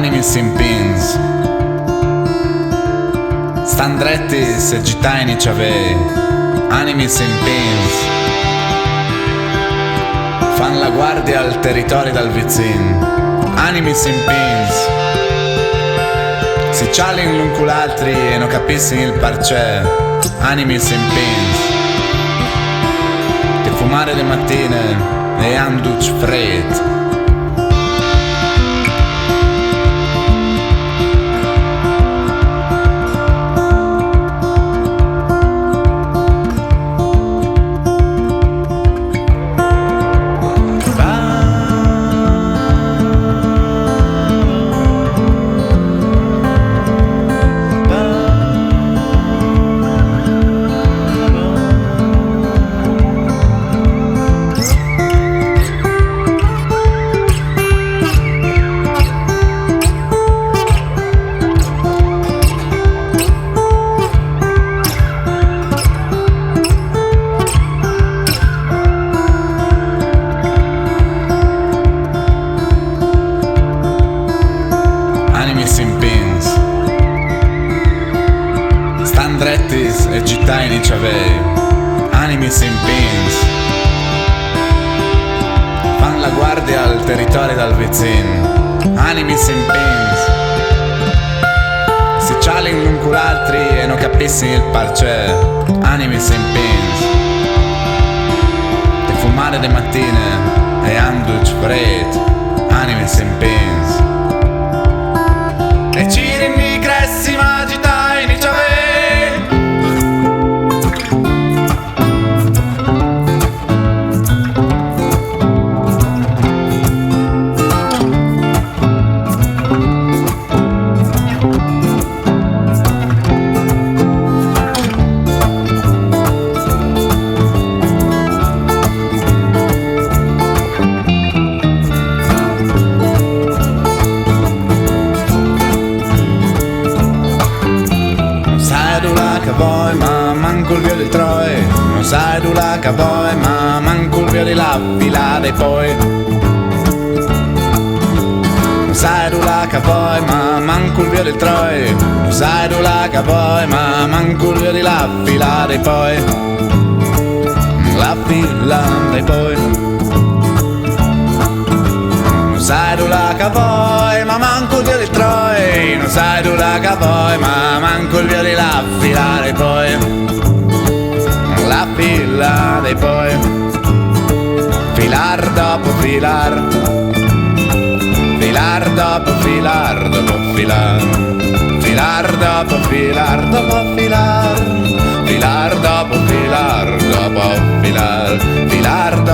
Animis in pins, stan dretti se gitaini c'avei. Animis in pins, fan la guardia al territorio dal vicin. Animis in pins, si cialin l'un con l'altri e non capissin il parcè. Animis in pins, che fumare le mattine e anduc fred. Animis in pins, stan drettis e gitaini c'avei. Animis in pins, fan la guardia al territorio dal vicin. Animis in pins, si cialin l'un con l'altri e non capissin il parcè. Animis in pins, che fumare le mattine e anduc fred. Animis in pins, e cirin mi cressi ma gitaini c'avei. Che vuoi ma manco il via del Troie, non sai tu la che vuoi ma manco il via di la fila dei poi. Non sai tu la che vuoi ma manco il via del Troie, non sai tu la che vuoi ma manco il via di la fila dei poi. La fila dei poi. Non sai tu la che vuoi ma manco il via del Troie, non sai tu la che vuoi ma manco il via di la fila dei poi. La fila dei poi. Filar dopo filar, filar dopo filar dopo filar, filar dopo filar dopo filar, filar dopo filar dopo filar, filar dopo